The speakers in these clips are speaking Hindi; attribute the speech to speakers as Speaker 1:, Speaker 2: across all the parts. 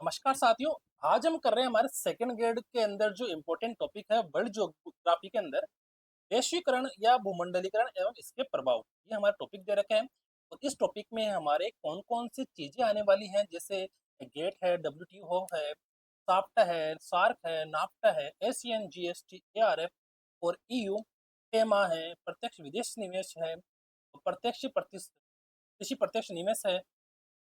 Speaker 1: नमस्कार साथियों। आज हम कर रहे हैं हमारे सेकंड ग्रेड के अंदर जो इम्पोर्टेंट टॉपिक है वर्ल्ड ज्योग्राफी के अंदर वैश्वीकरण या भूमंडलीकरण एवं इसके प्रभाव। ये हमारा टॉपिक दे रखा है और इस टॉपिक में हमारे कौन कौन सी चीजें आने वाली हैं, जैसे गेट है, WTO है, साप्टा है, सार्क है, नाफ्टा है, ASEAN, GST, ARF और EU, टेमा है, प्रत्यक्ष विदेश निवेश है, प्रत्यक्ष कृषि प्रत्यक्ष निवेश है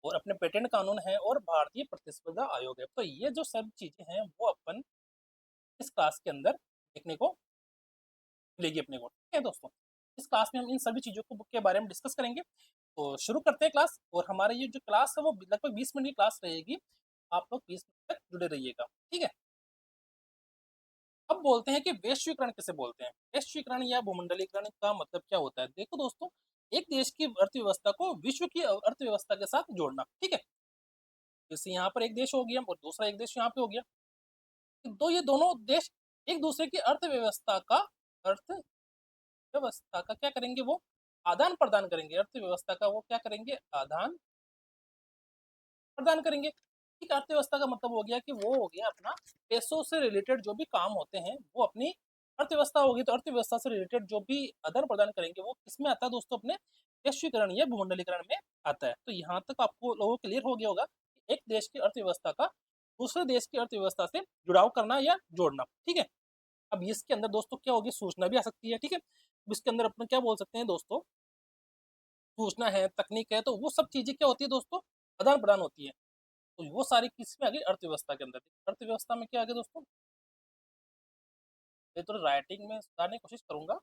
Speaker 1: और अपने पेटेंट कानून है और भारतीय प्रतिस्पर्धा आयोग है। तो ये जो सब चीजें हैं वो अपन इस क्लास के अंदर देखने को मिलेगी अपने को। ठीक है दोस्तों, इस क्लास में हम इन सभी चीजों को के बारे में डिस्कस करेंगे। तो शुरू करते हैं क्लास। और हमारे ये जो क्लास है वो लगभग 20 मिनट की क्लास रहेगी। आप लोग 20 मिनट तक जुड़े रहिएगा। ठीक है, अब बोलते हैं कि वैश्वीकरण किसे बोलते हैं। वैश्वीकरण या भूमंडलीकरण का मतलब क्या होता है। देखो दोस्तों, एक देश की अर्थव्यवस्था को विश्व की अर्थव्यवस्था के साथ जोड़ना। ठीक है, जैसे यहाँ पर एक देश हो गया और दूसरा एक देश यहाँ पे हो गया, तो ये दोनों देश एक दूसरे की अर्थव्यवस्था का क्या करेंगे, वो आदान प्रदान करेंगे। अर्थव्यवस्था का वो क्या करेंगे, आदान प्रदान करेंगे। ठीक, अर्थव्यवस्था का मतलब हो गया कि वो हो गया अपना पैसों से रिलेटेड जो भी काम होते हैं वो अपनी अर्थव्यवस्था होगी। तो अर्थव्यवस्था से रिलेटेड जो भी आदान प्रदान करेंगे वो किसमें आता है दोस्तों, अपने वैश्वीकरण या भूमंडलीकरण में आता है। तो यहाँ तक आपको लोगों को क्लियर हो गया होगा कि एक देश की अर्थव्यवस्था का दूसरे देश की अर्थव्यवस्था से जुड़ाव करना या जोड़ना। ठीक है, अब इसके अंदर दोस्तों क्या होगी, सूचना भी आ सकती है। ठीक है, इसके अंदर अपन क्या बोल सकते हैं दोस्तों, सूचना है, तकनीक है, तो वो सब चीजें क्या होती है दोस्तों, आदान प्रदान होती है। तो वो सारी किस में आ गई, अर्थव्यवस्था के अंदर। अर्थव्यवस्था में क्या आ गया दोस्तों, ये तो राइटिंग में सुधारने की कोशिश करूंगा।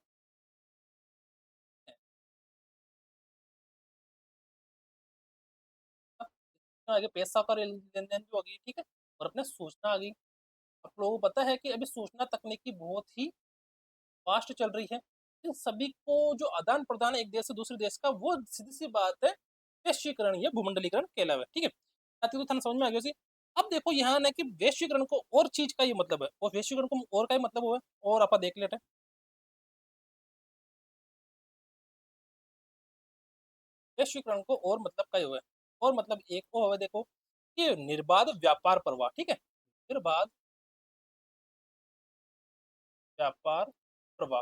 Speaker 1: आगे पैसा का लेन देन भी हो गई। ठीक है, और अपने सूचना आ गई। आप लोगों को पता है कि अभी सूचना तकनीकी बहुत ही फास्ट चल रही है। इन सभी को जो आदान प्रदान एक देश से दूसरे देश का, वो सीधी सी बात है वैश्वीकरण या भूमंडलीकरण कहलावा है। ठीक है, साथियों तो समझ में आ गया जी। अब देखो यहाँ ना कि वैश्वीकरण को और चीज का ये मतलब है और वैश्वीकरण को और का ही मतलब हुआ है, और आप देख लेते हैं। वैश्वीकरण को और मतलब का ही हुआ है, और मतलब एक को हुआ, देखो कि निर्बाध व्यापार प्रवाह। ठीक है, निर्बाध व्यापार प्रवाह,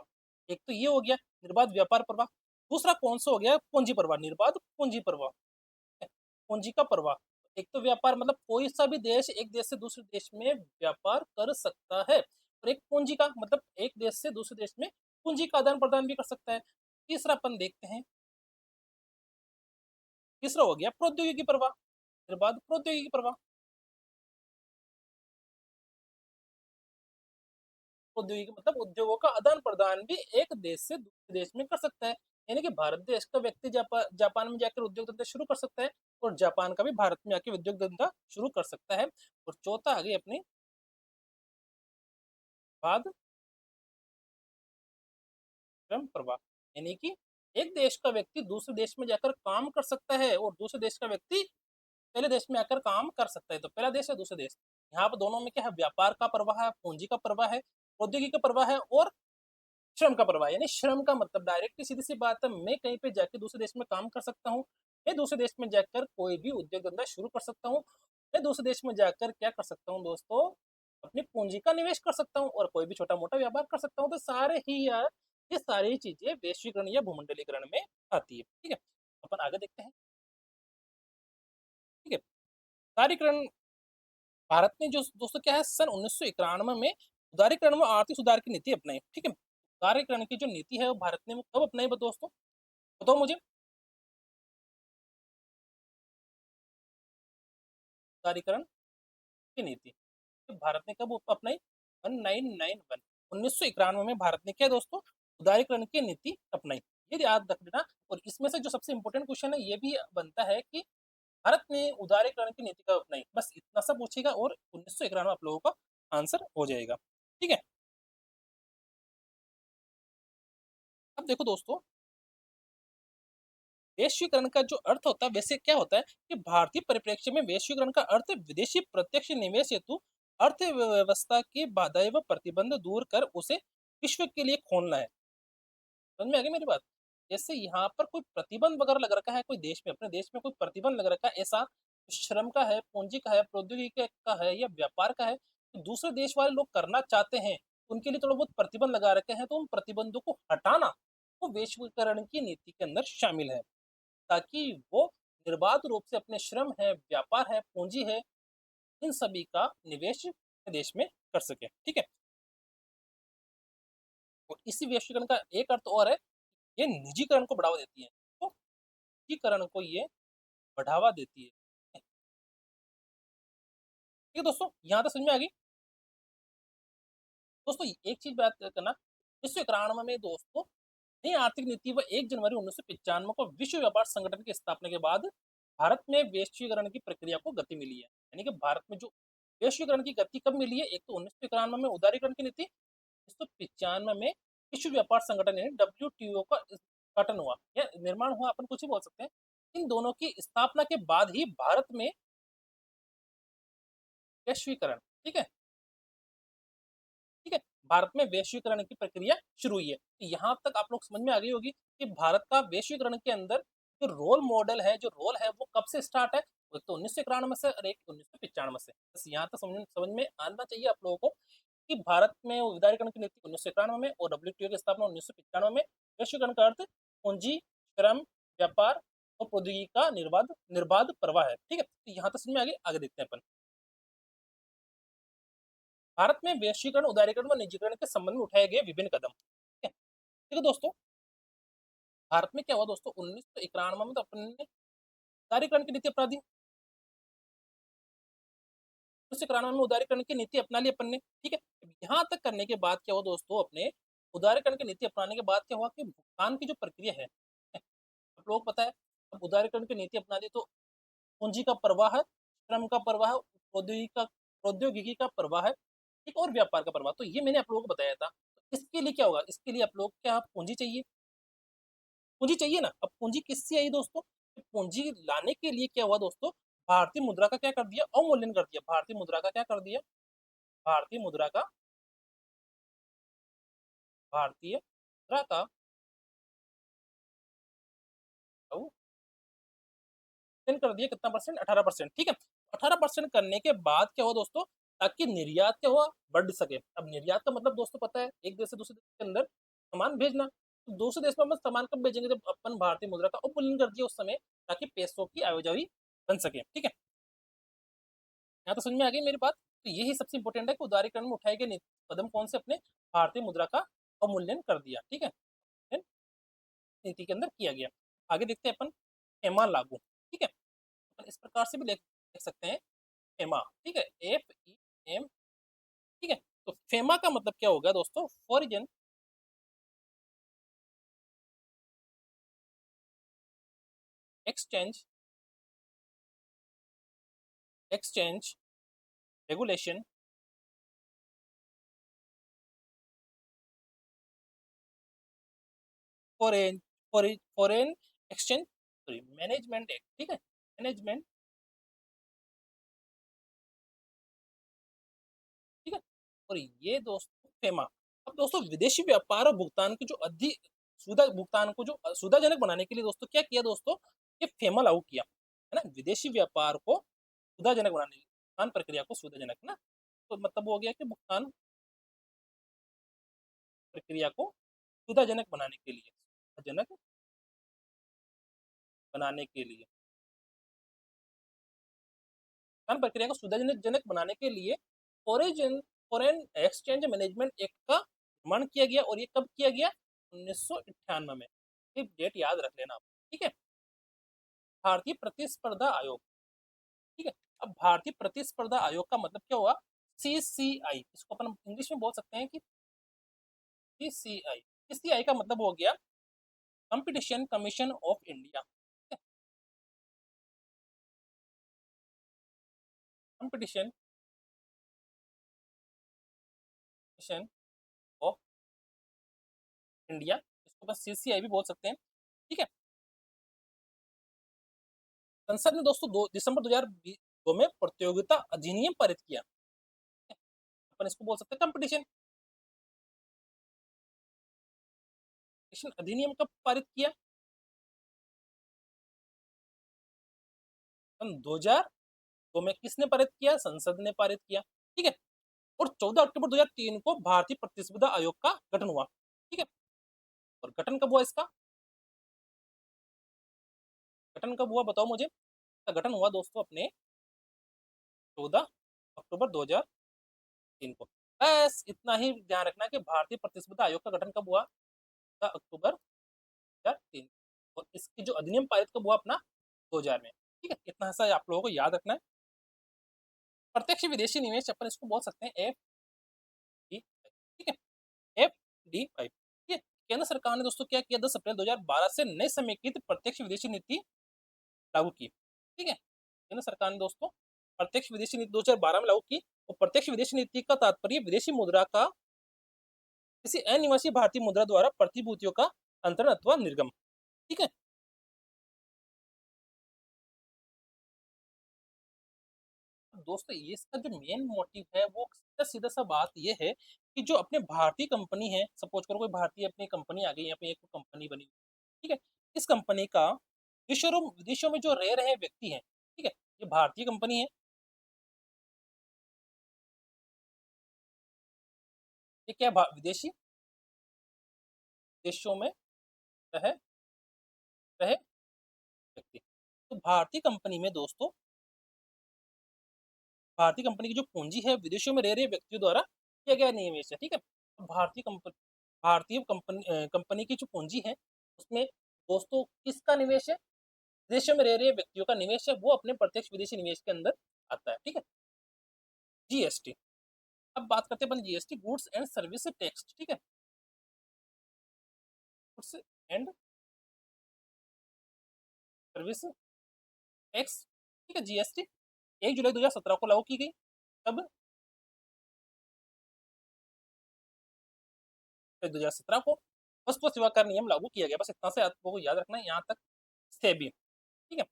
Speaker 1: एक तो ये हो गया निर्बाध व्यापार प्रवाह। दूसरा कौन सा हो गया, पूंजी प्रवाह, निर्बाध पूंजी प्रवाह, पूंजी का प्रवाह। एक तो व्यापार मतलब कोई सा भी देश एक देश से दूसरे देश में व्यापार कर सकता है, और एक पूंजी का मतलब एक देश से दूसरे देश में पूंजी का आदान प्रदान भी कर सकता है। तीसरा अपन देखते हैं, तीसरा हो गया प्रौद्योगिकी प्रवाह, निर्बाध प्रौद्योगिकी प्रवाह। प्रौद्योगिकी मतलब उद्योगों का आदान प्रदान भी एक देश से दूसरे देश में कर सकता है। यानी कि भारत देश का व्यक्ति जापान में जाकर उद्योग धंधा शुरू कर सकता है, और जापान का भी भारत में आके उद्योग धंधा शुरू कर सकता है। और चौथा आ गई अपनी बाद श्रम प्रवाह, यानी कि एक देश का व्यक्ति दूसरे देश में जाकर काम कर सकता है और दूसरे देश का व्यक्ति पहले देश में आकर काम कर सकता है। तो पहला देश है दूसरे देश, यहाँ पर दोनों में क्या है, व्यापार का प्रवाह है, पूंजी का प्रवाह है, प्रौद्योगिकी का प्रवाह है और श्रम का प्रवाह। यानी श्रम का मतलब डायरेक्टली सीधी सी बात है, मैं कहीं पे जाकर दूसरे देश में काम कर सकता हूँ, मैं दूसरे देश में जाकर कोई भी उद्योग धंधा शुरू कर सकता हूँ, मैं दूसरे देश में जाकर क्या कर सकता हूँ दोस्तों, अपनी पूंजी का निवेश कर सकता हूँ और कोई भी छोटा मोटा व्यापार कर सकता हूँ। तो सारे ही यार ये सारी चीजें वैश्वीकरण या भूमंडलीकरण में आती है। ठीक है, अपन आगे देखते हैं। ठीक है, उदारीकरण, भारत ने जो दोस्तों क्या है, सन 1991 में उदारीकरण व आर्थिक सुधार की नीति अपनाई। ठीक है, उदारीकरण की जो नीति है वो भारत ने कब अपनाई दोस्तों, बताओ मुझे। उदारीकरण की नीति तो भारत ने कब अपनाई, 1991, 1991 में भारत ने क्या दोस्तों, उदारीकरण की नीति अपनाई। ये याद रख लेना। और इसमें से जो सबसे इंपॉर्टेंट क्वेश्चन है ये भी बनता है कि भारत ने उदारीकरण की नीति कब अपनाई, बस इतना सा पूछेगा और 1991 आप लोगों का आंसर हो जाएगा। ठीक है, अब देखो दोस्तों, वैश्वीकरण का जो अर्थ होता है वैसे क्या होता है कि भारतीय परिप्रेक्ष्य में वैश्वीकरण का अर्थ विदेशी प्रत्यक्ष निवेश हेतु अर्थव्यवस्था की बाधाएं व प्रतिबंध दूर कर उसे विश्व के लिए खोलना है। समझ में आ गई मेरी बात। जैसे यहाँ पर कोई प्रतिबंध वगैरह लग रखा है, कोई देश में, अपने देश में कोई प्रतिबंध लग रखा है ऐसा, श्रम का है, पूंजी का है, प्रौद्योगिकी का है या व्यापार का है, तो दूसरे देश वाले लोग करना चाहते हैं, उनके लिए थोड़ा बहुत प्रतिबंध लगा रखे हैं, तो उन प्रतिबंधों को हटाना वो वैश्वीकरण की नीति के अंदर शामिल है, ताकि वो निर्बाध रूप से अपने श्रम है, व्यापार है, पूंजी है, इन सभी का निवेश देश में कर सके। ठीक है, और इसी वैश्वीकरण का एक अर्थ और है, ये निजीकरण को बढ़ावा देती है, तो निजीकरण को ये बढ़ावा देती है। ठीक है दोस्तों, यहाँ तक समझ में आ गई। दोस्तों एक चीज बात करना, 1991 में दोस्तों नई आर्थिक नीति व 1 जनवरी 1995 को विश्व व्यापार संगठन की स्थापना के बाद भारत में वैश्वीकरण की प्रक्रिया को गति मिली है। यानी कि भारत में जो वैश्वीकरण की गति कब मिली है, एक तो 1991 में उदारीकरण की नीति, 1995 में विश्व व्यापार संगठन यानी WTO का गठन हुआ या निर्माण हुआ, अपन कुछ ही बोल सकते हैं। इन दोनों की स्थापना के बाद ही भारत में वैश्वीकरण, ठीक है, ठीक है, भारत में वैश्वीकरण की प्रक्रिया शुरू हुई है। तो यहाँ तक आप लोग समझ में आ गई होगी कि भारत का वैश्वीकरण के अंदर जो रोल मॉडल है, जो रोल है, वो कब से स्टार्ट है, एक तो 1991 से और एक 1995 से। बस यहाँ तक समझ में आना चाहिए आप लोगों को कि भारत में उदारीकरण की नीति 1991 में और WTO की स्थापना 1995 में। वैश्वीकरण का अर्थ पूंजी, श्रम, व्यापार और प्रौद्योगिकी का निर्बाध निर्बाध प्रवाह है। ठीक है, तो यहाँ तक समझ में आ गई। आगे देखते हैं अपन। भारत में वैश्वीकरण, उदारीकरण व निजीकरण के संबंध में उठाए गए विभिन्न कदम। ठीक है, ठीक है दोस्तों, भारत में क्या हुआ दोस्तों, 1991 में तो अपन ने उदारीकरण की नीति अपना दी, 1991 में उदारीकरण की नीति अपना ली अपन ने। ठीक है, यहाँ तक करने के बाद क्या हुआ दोस्तों, अपने उदारीकरण की नीति अपनाने के बाद क्या हुआ कि भुगतान की जो प्रक्रिया है, आप लोगों को पता है, अब उदारीकरण की नीति अपना ली तो पूंजी का प्रवाह, श्रम का प्रवाह, प्रौद्योगिकी का प्रवाह, ठीक, और व्यापार का प्रवाह, तो ये मैंने आप लोगों को बताया था। तो इसके लिए क्या होगा, इसके लिए आप लोग क्या पूंजी चाहिए, पूंजी चाहिए ना। अब पूंजी किससे आई दोस्तों, पूंजी लाने के लिए क्या हुआ दोस्तों, भारतीय मुद्रा का क्या कर दिया, अवमूल्यन कर दिया। भारतीय मुद्रा का क्या कर दिया, भारतीय मुद्रा का, भारतीय मुद्रा का अवमूल्यन कर दिया, कितना परसेंट, 18%। ठीक है, 18% करने के बाद क्या हुआ दोस्तों, ताकि निर्यात क्या हुआ, बढ़ सके। अब निर्यात का मतलब दोस्तों पता है, एक देश से दूसरे देश के अंदर सामान भेजना। तो दूसरे देश में अपन सामान कब भेजेंगे, जब अपन भारतीय मुद्रा का अवमूल्यन कर दिया उस समय, ताकि पैसों की आवाजाही बन सके। ठीक है, यहाँ तो समझ में आ गई मेरी बात। तो यही सबसे इंपॉर्टेंट है कि उदारीकरण में उठाए गए कदम कौन से, अपने भारतीय मुद्रा का अवमूल्यन कर दिया। ठीक है, नीति के अंदर किया गया। आगे देखते हैं अपन, FEMA लागू। ठीक है, अपन इस प्रकार से भी देख सकते हैं, FEMA, ठीक है, FEM। ठीक है, तो FEMA का मतलब क्या होगा दोस्तों, foreign exchange, exchange regulation, foreign foreign exchange, sorry, management act. ठीक है, मैनेजमेंट, ठीक है, और ये दोस्तों फेमा। अब दोस्तों विदेशी व्यापार और भुगतान की जो अधिक सुविधा, भुगतान को जो सुविधाजनक बनाने के लिए दोस्तों क्या किया दोस्तों, ये फेमा लागू किया, है ना, विदेशी व्यापार को सुविधाजनक बनाने, भुगतान प्रक्रिया को सुविधाजनक ना, तो मतलब हो गया कि भुगतान प्रक्रिया को सुविधाजनक बनाने के लिए, सुविधाजनक बनाने के लिए, भुगतान प्रक्रिया को सुविधाजनक बनाने के लिए foreign foreign exchange management act का निर्माण किया गया। और ये कब किया गया, 1998 में। ये डेट याद रख लेना आप। ठीक है, भारतीय प्रतिस्पर्धा आयोग। ठीक है, अब भारतीय प्रतिस्पर्धा आयोग का मतलब क्या हुआ, CCI, इसको अपन इंग्लिश में बोल सकते हैं कि CCI। CCI का मतलब हो गया competition commission of India, competition commission of India, इसको बस CCI भी बोल सकते हैं। ठीक है, संसद ने दोस्तों 2 दिसंबर 2002 में प्रतियोगिता अधिनियम पारित किया। अपन इसको बोल सकते हैं कंपटीशन अधिनियम कब पारित किया, सन 2000 2002 में किसने पारित किया? संसद ने पारित किया, ठीक है? और 14 अक्टूबर 2003 को भारतीय प्रतिस्पर्धा आयोग का गठन हुआ, ठीक है? और गठन कब हुआ इसका? गठन कब हुआ बताओ मुझे? इसका गठन हुआ दोस्तों अपने 14 अक्टूबर 2003 को। बस इतना ही ध्यान रखना कि भारतीय प्रतिस्पर्धा आयोग का गठन कब हुआ? 14 अक्टूबर 2003 और इसकी जो अधिनियम पारित कब हुआ अपना? 2000 में, ठीक है? इतना सा आप लोगों को याद रखना है। प्रत्यक्ष विदेशी निवेश अपन इसको बोल सकते हैं FDI, ठीक है? FDI, ठीक है? केंद्र सरकार ने दोस्तों क्या किया? 10 अप्रैल 2012 से नई समेकित प्रत्यक्ष विदेशी नीति लागू की, ठीक है? केंद्र सरकार ने दोस्तों प्रत्यक्ष विदेशी नीति 2012 में लागू की और प्रत्यक्ष विदेशी नीति का तात्पर्य विदेशी मुद्रा का किसी अनिवासी भारतीय मुद्रा द्वारा प्रतिभूतियों का अंतरण अथवा निर्गम, ठीक है? दोस्तों ये इसका जो मेन मोटिव है वो सीधा सा बात ये है कि जो अपने भारतीय कंपनी है, सपोज करो कोई भारतीय अपनी कंपनी आ गई, यहाँ पे एक कंपनी बनी, ठीक है? इस कंपनी का विदेशों में जो रह रहे व्यक्ति हैं, ठीक है? ये भारतीय कंपनी है, ये क्या विदेशी देशों में रहे रहे व्यक्ति। तो भारतीय कंपनी में दोस्तों भारतीय कंपनी की जो पूंजी है विदेशों में रह रहे व्यक्तियों द्वारा किया गया निवेश है, ठीक है? तो भारतीय कंपनी की जो पूंजी है उसमें दोस्तों किसका निवेश है? विदेशों में रह रहे व्यक्तियों का निवेश है, वो अपने प्रत्यक्ष विदेशी निवेश के अंदर आता है, ठीक है? जीएसटी। अब बात करते हैं अपन GST, goods and service tax, ठीक है? गुड्स एंड सर्विस टैक्स, ठीक है? जीएसटी 1 जुलाई 2017 को लागू की गई। तब 2017 को वस्तु और सेवा कर नियम लागू किया गया। बस इतना से आपको याद रखना है यहाँ तक। सेबी, ठीक है?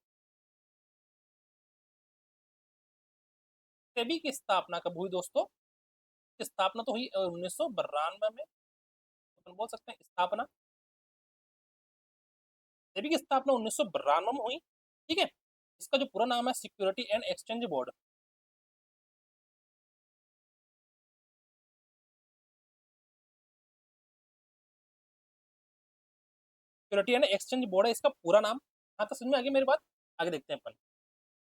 Speaker 1: सेबी की स्थापना कब हुई दोस्तों? स्थापना तो हुई 1992 में, अपन बोल सकते हैं स्थापना। सेबी की स्थापना 1992 में हुई, ठीक है? इसका जो पूरा नाम है security and exchange board. Security and exchange board है इसका पूरा नाम। हाँ तो समझ में आ गई मेरी बात? आगे देखते हैं अपन।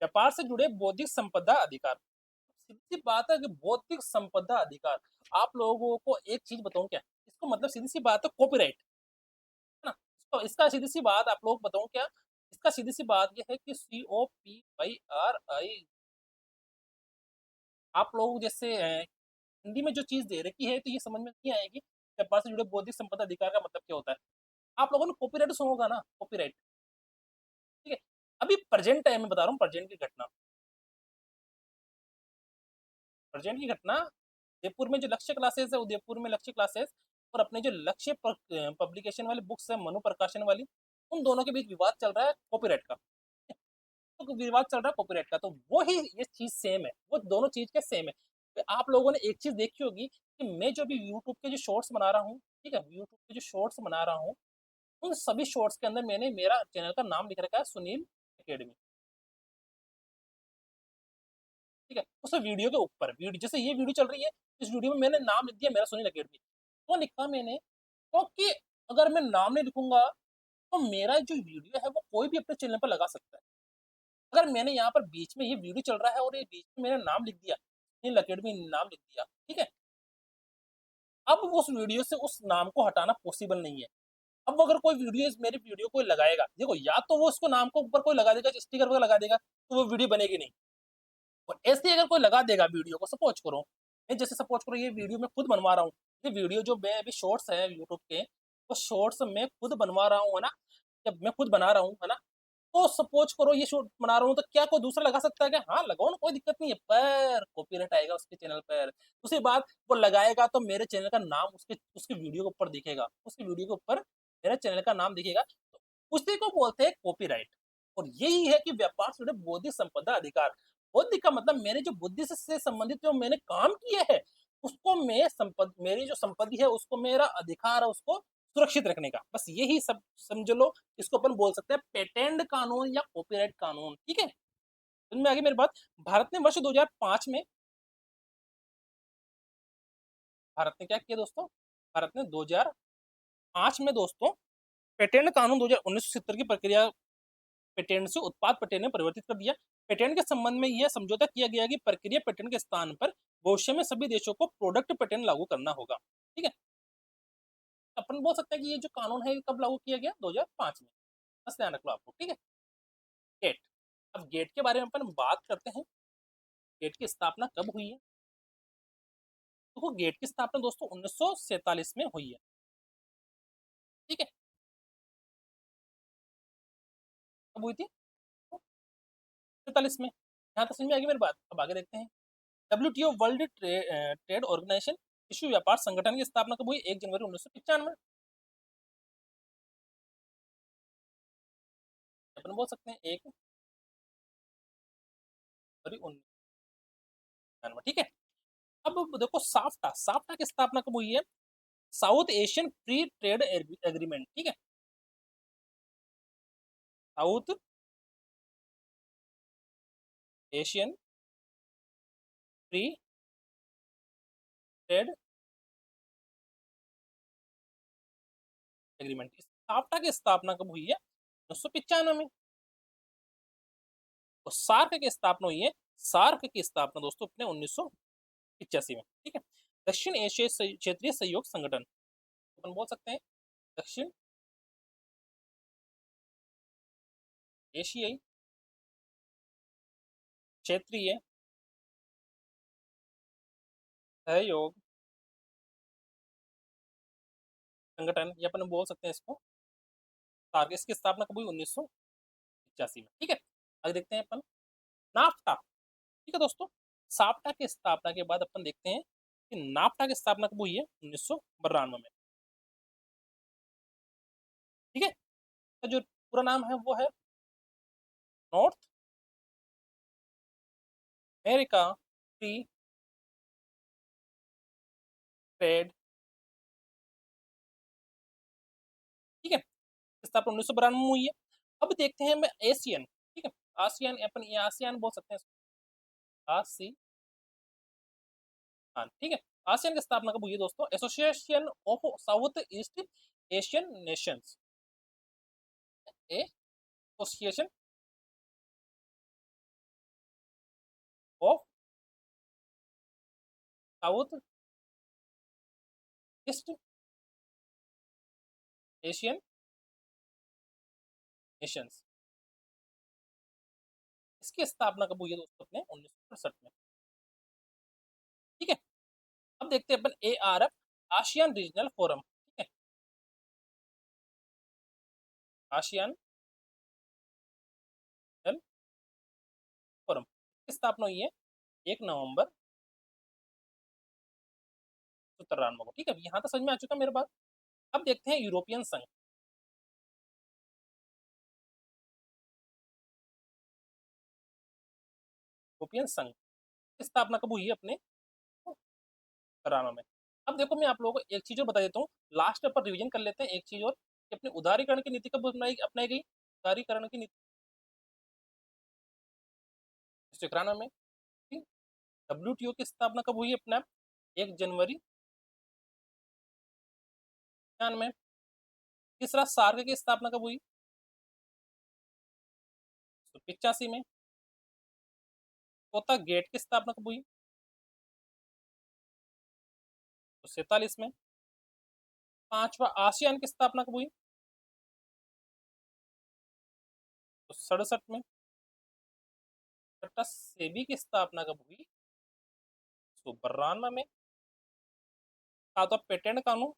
Speaker 1: व्यापार से जुड़े बौद्धिक संपदा अधिकार। सीधी सी बात है कि बौद्धिक संपदा अधिकार, आप लोगों को एक चीज बताऊं क्या इसको, मतलब सीधी सी बात है कॉपीराइट, है ना? तो इसका सीधी सी बात आप लोग बताऊं क्या, इसका सीधी सी बात ये है कि COPYRI, आप लोग जैसे हिंदी में जो चीज दे रखी है तो ये समझ में नहीं आएगी व्यापार से जुड़े बौद्धिक संपदा अधिकार का मतलब क्या होता है। आप लोगों ने कॉपीराइट सुना होगा ना, कॉपीराइट, ठीक है? अभी प्रेजेंट टाइम में बता रहा हूँ, प्रेजेंट की घटना, प्रेजेंट की घटना। उदयपुर में जो लक्ष्य क्लासेस है, उदयपुर में लक्ष्य क्लासेस और अपने जो लक्ष्य पब्लिकेशन वाली बुक्स है, मनु प्रकाशन वाली, उन दोनों के बीच विवाद चल रहा है कॉपीराइट का। तो विवाद चल रहा है कॉपीराइट का, तो वो ही ये चीज सेम है, वो दोनों चीज के सेम है। तो आप लोगों ने एक चीज देखी होगी कि मैं जो भी यूट्यूब के जो शॉर्ट्स बना रहा हूँ, ठीक है, यूट्यूब के जो शॉर्ट्स बना रहा हूँ, उन सभी शॉर्ट्स के अंदर मैंने मेरा चैनल का नाम लिख रखा है सुनील एकेडमी, ठीक है? उस वीडियो के ऊपर वीडियो जैसे ये वीडियो चल रही है, इस वीडियो में मैंने नाम लिख दिया मेरा सुनील अकेडमी। तो लिखा मैंने क्योंकि अगर मैं नाम नहीं लिखूंगा तो मेरा जो वीडियो है वो कोई भी अपने चैनल पर लगा सकता है। अगर मैंने यहाँ पर बीच में ये वीडियो चल रहा है और ये बीच में मैंने नाम लिख दिया, सुनील अकेडमी नाम लिख दिया, ठीक है? अब उस वीडियो से उस नाम को हटाना पॉसिबल नहीं है। अब अगर कोई वीडियो मेरी वीडियो को लगाएगा, देखो या तो वो उसको नाम को ऊपर कोई लगा देगा, स्टिकर वगैरह लगा देगा, तो वो वीडियो बनेगी नहीं। और ऐसे ही अगर कोई लगा देगा वीडियो को, सपोज करो मैं जैसे सपोज करो ये वीडियो मैं खुद बनवा रहा हूँ, ये वीडियो जो मैं अभी शॉर्ट्स है यूट्यूब के, वो शॉर्ट्स मैं खुद बनवा रहा हूँ, है ना? जब मैं खुद बना रहा हूँ, है ना? तो सपोज करो ये शॉर्ट बना रहा हूँ तो क्या कोई दूसरा लगा सकता है क्या? हाँ लगाओ ना, कोई दिक्कत नहीं है, पर कॉपीराइट आएगा उसके चैनल पर। दूसरी बात, वो लगाएगा तो मेरे चैनल का नाम उसके उसके वीडियो के ऊपर दिखेगा, उसकी वीडियो के ऊपर मेरे चैनल का नाम दिखेगा, तो उसी को बोलते हैं कॉपीराइट। और यही है कि व्यापार से जुड़े बौद्धिक संपदा अधिकार। बौद्धिक का मतलब मेरे जो बुद्धि से संबंधित जो मैंने काम किए हैं, उसको मैं मेरी जो संपत्ति है उसको, मेरा अधिकार है उसको सुरक्षित रखने का, बस यही सब समझ लो। इसको अपन बोल सकते हैं पेटेंट कानून या कॉपीराइट कानून, ठीक है? समझ में आ गई मेरी बात। भारत ने वर्ष 2005 में भारत ने क्या किया दोस्तों, भारत ने 2005 में दोस्तों पेटेंट कानून 1970 की प्रक्रिया पेटेंट से उत्पाद पेटेंट में परिवर्तित कर दिया। पेटेंट के संबंध में यह समझौता किया गया कि प्रक्रिया पेटेंट के स्थान पर भविष्य में सभी देशों को प्रोडक्ट पेटेंट लागू करना होगा। ठीक है, अपन बोल सकते हैं कि ये जो कानून है कब लागू किया गया, 2005 में। बस ध्यान रख लो आपको। ठीक है, गेट। अब गेट के बारे में अपन बात करते हैं, गेट की स्थापना कब हुई है। तो गेट की स्थापना दोस्तों 1947 में हुई है। ठीक है, कब हुई थी, 47 में। यहाँ तक समझ में आ गई मेरी बात। अब आगे देखते हैं, डब्ल्यूटीओ वर्ल्ड ट्रेड ऑर्गेनाइजेशन विश्व व्यापार संगठन की स्थापना कब हुई, 1 जनवरी 1995। अपन बोल सकते हैं 1 जनवरी 1995। ठीक है, अब देखो साफ्टा, साफ्टा की स्थापना कब हुई है, south Asian free trade agreement. ठीक है, south Asian free trade agreement, SAFTA की स्थापना कब हुई है, 1995 में। तो सार्क की स्थापना हुई है, सार्क की स्थापना दोस्तों अपने 1985 में। ठीक है, दक्षिण एशियाई क्षेत्रीय सहयोग संगठन, अपन बोल सकते हैं दक्षिण एशियाई क्षेत्रीय सहयोग संगठन, ये अपन बोल सकते हैं इसको सार्क। इसकी स्थापना कब हुई, 1985 में। ठीक है, आगे देखते हैं अपन नाफ्टा। ठीक है दोस्तों, साफ्टा की स्थापना के बाद अपन देखते हैं कि नाफ्टा की स्थापना कब हुई है, 1992 में। ठीक है, तो जो पूरा नाम है वो है नॉर्थ अमेरिका फ्री ट्रेड। ठीक है, स्थापना 1992 में हुई है। अब देखते हैं मैं एशियन। ठीक है, आसियान, अपन ये आसियान बोल सकते हैं, आसियान। ठीक है, आसियान की स्थापना कब हुई है दोस्तों, association of south east Asian Nations, association of south east Asian Nations, इसकी स्थापना कब हुई है दोस्तों, अपने 1968 में। ठीक है, अब देखते हैं अपन ARF, आसियान रीजनल फोरम। ठीक है, आसियान रीजनल फोरम की स्थापना हुई है 1 नवंबर 1993 को। ठीक है, यहाँ तक समझ में आ चुका मेरे बात। अब देखते हैं यूरोपियन संघ। यूरोपियन संघ की स्थापना कब हुई है, अपने 93 में। अब देखो मैं आप लोगों को एक चीज और बता देता हूँ, लास्ट पर रिवीजन कर लेते हैं एक चीज और, कि अपनी उदारीकरण की नीति कब अपनाई गई, उदारीकरण की नीति 1991 में। WTO की स्थापना कब हुई अपने, 1 जनवरी 1999। तीसरा, सार्क की स्थापना कब हुई, 1985 में। चौथा, गेट की स्थापना कब हुई, 1947 में। पांचवा, आसियान की स्थापना कब हुई, 1967 में। छठा, सेबी की स्थापना कब हुई, 1992 में। सातवां, पेटेंट कानून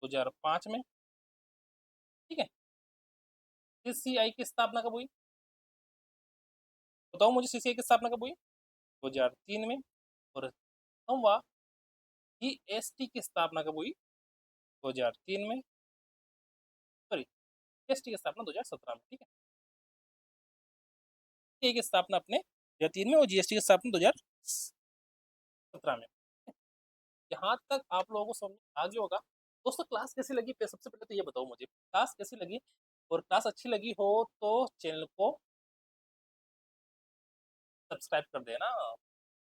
Speaker 1: 2005 में। ठीक है, CCI की स्थापना कब हुई, बताओ मुझे, CCI की स्थापना कब हुई, 2003 में। और नौवा, GST की स्थापना कब हुई, 2003 में। सॉरी, GST की स्थापना 2017 में। ठीक है, की स्थापना अपने 2003 में और GST की स्थापना 2017 में। जहां तक आप लोगों को समझ आ गया होगा दोस्तों, क्लास कैसी लगी, सबसे पहले तो ये बताओ मुझे, क्लास कैसी लगी। और क्लास अच्छी लगी हो तो चैनल को सब्सक्राइब कर देना।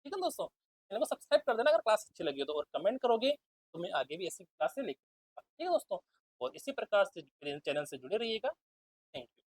Speaker 1: ठीक है दोस्तों, चैनल को सब्सक्राइब कर देना अगर क्लास अच्छी लगी हो तो, और कमेंट करोगे तो मैं आगे भी ऐसी क्लासें लेकर, ठीक है दोस्तों। और इसी प्रकार से चैनल से जुड़े रहिएगा। Thank you.